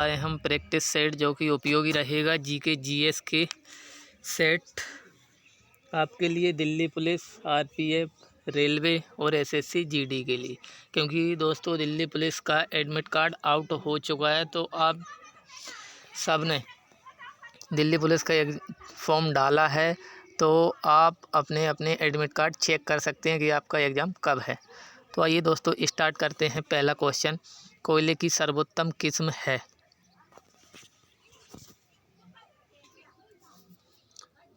आए हम practice set जो कि उपयोगी रहेगा जीके जीएस के सेट आपके लिए दिल्ली पुलिस, आरपीएफ, रेलवे और एसएससी जीडी के लिए। क्योंकि दोस्तों दिल्ली पुलिस का एडमिट कार्ड आउट हो चुका है, तो आप सब ने दिल्ली पुलिस का एक फॉर्म डाला है, तो आप अपने अपने एडमिट कार्ड चेक कर सकते हैं कि आपका एग्ज़ाम कब है। तो आइए दोस्तों स्टार्ट करते हैं। पहला क्वेश्चन, कोयले की सर्वोत्तम किस्म है।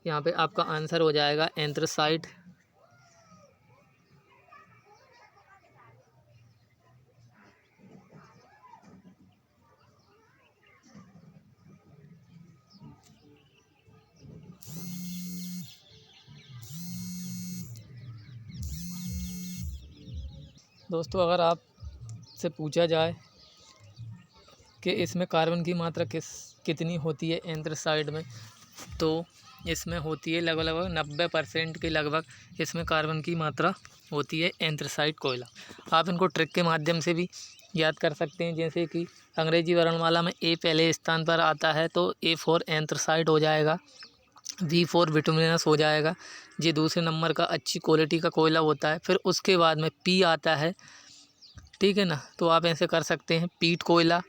यहाँ पे आपका आंसर हो जाएगा एंथ्रासाइट। दोस्तों अगर आप से पूछा जाए कि इसमें कार्बन की मात्रा कितनी होती है एंथ्रासाइट में, तो इसमें होती है लगभग 90% के लगभग इसमें कार्बन की मात्रा होती है एंथ्रासाइट कोयला। आप इनको ट्रिक के माध्यम से भी याद कर सकते हैं, जैसे कि अंग्रेजी वर्णमाला में ए पहले स्थान पर आता है, तो ए फॉर एंथ्रासाइट हो जाएगा, वी फॉर बिटुमिनस हो जाएगा। ये दूसरे नंबर का अच्छी क्वालिटी का कोयला होता है। फिर उसके बाद में पी आता है, ठीक है ना। तो आप ऐसे कर सकते हैं पीट कोयला,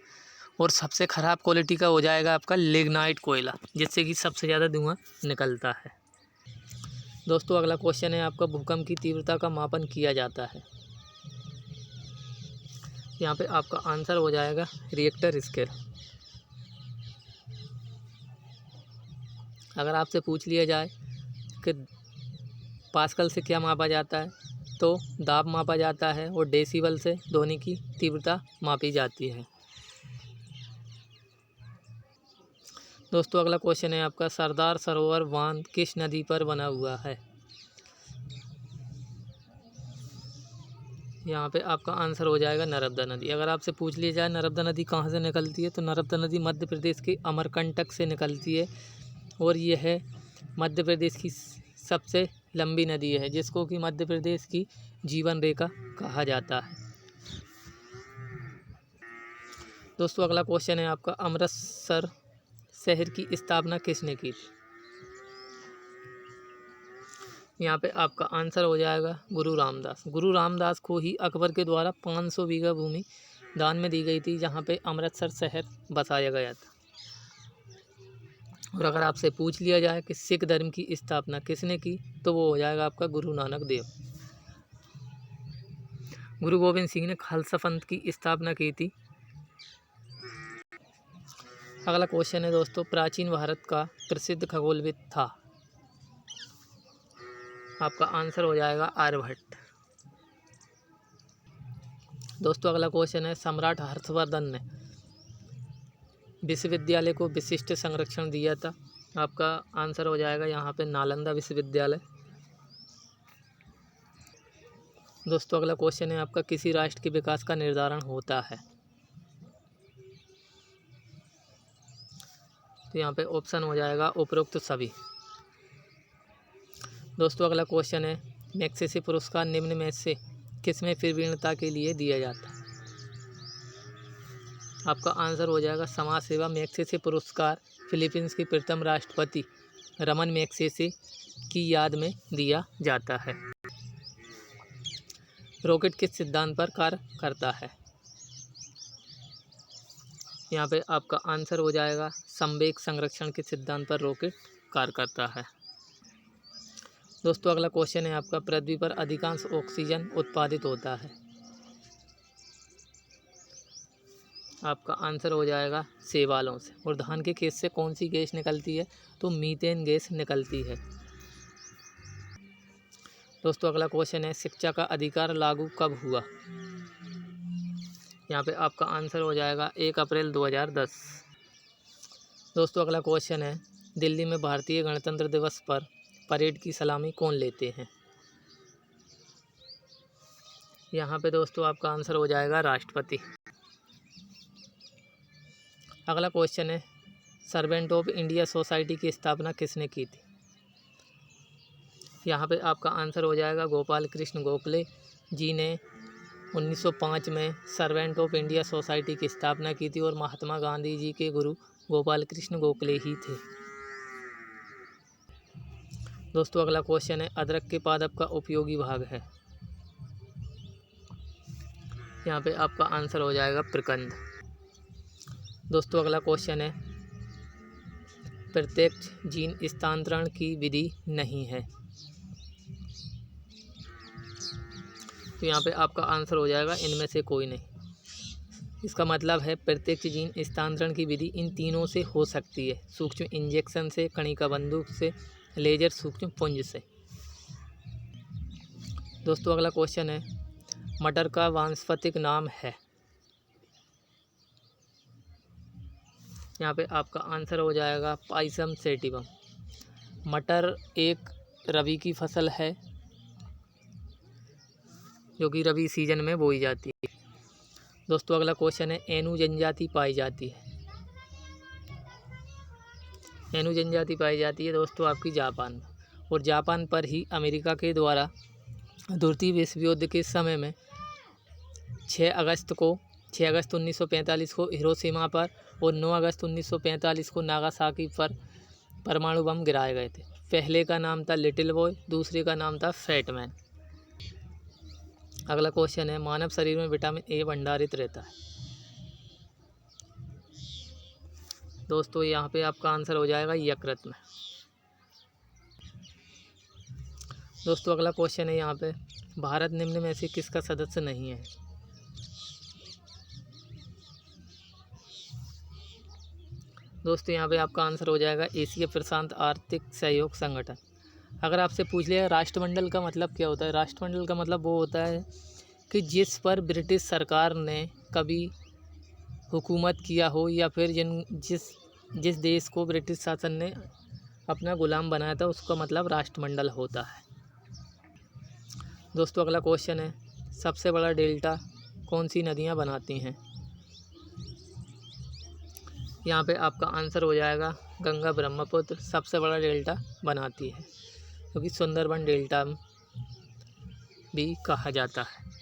और सबसे ख़राब क्वालिटी का हो जाएगा आपका लिग्नाइट कोयला, जिससे कि सबसे ज़्यादा धुआं निकलता है। दोस्तों अगला क्वेश्चन है आपका, भूकंप की तीव्रता का मापन किया जाता है। यहाँ पे आपका आंसर हो जाएगा रिएक्टर स्केल। अगर आपसे पूछ लिया जाए कि पास्कल से क्या मापा जाता है, तो दाब मापा जाता है, और डेसिबल से ध्वनि की तीव्रता मापी जाती है। दोस्तों अगला क्वेश्चन है आपका, सरदार सरोवर बांध किस नदी पर बना हुआ है। यहाँ पे आपका आंसर हो जाएगा नर्मदा नदी। अगर आपसे पूछ लिया जाए नर्मदा नदी कहाँ से निकलती है, तो नर्मदा नदी मध्य प्रदेश के अमरकंटक से निकलती है, और यह है मध्य प्रदेश की सबसे लंबी नदी है, जिसको कि मध्य प्रदेश की जीवन रेखा कहा जाता है। दोस्तों अगला क्वेश्चन है आपका, अमृतसर शहर की स्थापना किसने की थी। यहाँ पे आपका आंसर हो जाएगा गुरु रामदास। गुरु रामदास को ही अकबर के द्वारा 500 बीघा भूमि दान में दी गई थी, जहाँ पे अमृतसर शहर बसाया गया था। और अगर आपसे पूछ लिया जाए कि सिख धर्म की स्थापना किसने की, तो वो हो जाएगा आपका गुरु नानक देव। गुरु गोविंद सिंह ने खालसा पंथ की स्थापना की थी। अगला क्वेश्चन है दोस्तों, प्राचीन भारत का प्रसिद्ध खगोलविद था। आपका आंसर हो जाएगा आर्यभट्ट। दोस्तों अगला क्वेश्चन है, सम्राट हर्षवर्धन ने विश्वविद्यालय को विशिष्ट संरक्षण दिया था। आपका आंसर हो जाएगा यहाँ पे नालंदा विश्वविद्यालय। दोस्तों अगला क्वेश्चन है आपका, किसी राष्ट्र के विकास का निर्धारण होता है। तो यहाँ पे ऑप्शन हो जाएगा उपरोक्त सभी। दोस्तों अगला क्वेश्चन है, मैग्सेसे पुरस्कार निम्न में से किसमें प्रवीणता के लिए दिया जाता है। आपका आंसर हो जाएगा समाज सेवा। मैग्सेसे पुरस्कार फिलीपींस के प्रथम राष्ट्रपति रमन मैग्सेसे की याद में दिया जाता है। रॉकेट किस सिद्धांत पर कार्य करता है। यहाँ पे आपका आंसर हो जाएगा संवेग संरक्षण के सिद्धांत पर रॉकेट कार्य करता है। दोस्तों अगला क्वेश्चन है आपका, पृथ्वी पर अधिकांश ऑक्सीजन उत्पादित होता है। आपका आंसर हो जाएगा शैवालों से। और धान के खेत से कौन सी गैस निकलती है, तो मीथेन गैस निकलती है। दोस्तों अगला क्वेश्चन है, शिक्षा का अधिकार लागू कब हुआ। यहाँ पे आपका आंसर हो जाएगा 1 अप्रैल 2010। दोस्तों अगला क्वेश्चन है, दिल्ली में भारतीय गणतंत्र दिवस पर परेड की सलामी कौन लेते हैं। यहाँ पे दोस्तों आपका आंसर हो जाएगा राष्ट्रपति। अगला क्वेश्चन है, सर्वेंट ऑफ इंडिया सोसाइटी की स्थापना किसने की थी। यहाँ पे आपका आंसर हो जाएगा गोपाल कृष्ण गोखले जी ने 1905 में सर्वेंट ऑफ इंडिया सोसाइटी की स्थापना की थी और महात्मा गांधी जी के गुरु गोपाल कृष्ण गोखले ही थे। दोस्तों अगला क्वेश्चन है, अदरक के पादप का उपयोगी भाग है। यहाँ पे आपका आंसर हो जाएगा प्रकंद। दोस्तों अगला क्वेश्चन है, प्रत्यक्ष जीन स्थानांतरण की विधि नहीं है। तो यहाँ पे आपका आंसर हो जाएगा इनमें से कोई नहीं। इसका मतलब है प्रत्यक्ष जीन स्थानांतरण की विधि इन तीनों से हो सकती है, सूक्ष्म इंजेक्शन से, कणिका बंदूक से, लेजर सूक्ष्म पुंज से। दोस्तों अगला क्वेश्चन है, मटर का वानस्पतिक नाम है। यहाँ पे आपका आंसर हो जाएगा पाइसम सेटिवम। मटर एक रबी की फसल है जो कि रबी सीजन में बोई जाती है। दोस्तों अगला क्वेश्चन है, एनु जनजाति पाई जाती है। एनु जनजाति पाई जाती है दोस्तों आपकी जापान में, और जापान पर ही अमेरिका के द्वारा द्वितीय विश्व युद्ध के समय में 6 अगस्त 1945 को हिरोशिमा पर और 9 अगस्त 1945 को नागासाकी पर परमाणु बम गिराए गए थे। पहले का नाम था लिटिल बॉय, दूसरे का नाम था फैट मैन। अगला क्वेश्चन है, मानव शरीर में विटामिन ए भंडारित रहता है। दोस्तों यहाँ पे आपका आंसर हो जाएगा यकृत में। दोस्तों अगला क्वेश्चन है, यहाँ पे भारत निम्न में से किसका सदस्य नहीं है। दोस्तों यहाँ पे आपका आंसर हो जाएगा एशिया प्रशांत आर्थिक सहयोग संगठन। अगर आपसे पूछ लिया राष्ट्रमंडल का मतलब क्या होता है, राष्ट्रमंडल का मतलब वो होता है कि जिस पर ब्रिटिश सरकार ने कभी हुकूमत किया हो या फिर जिस देश को ब्रिटिश शासन ने अपना गुलाम बनाया था, उसका मतलब राष्ट्रमंडल होता है। दोस्तों अगला क्वेश्चन है, सबसे बड़ा डेल्टा कौन सी नदियाँ बनाती हैं। यहाँ पे आपका आंसर हो जाएगा गंगा ब्रह्मपुत्र सबसे बड़ा डेल्टा बनाती है, क्योंकि सुंदरबन डेल्टा भी कहा जाता है।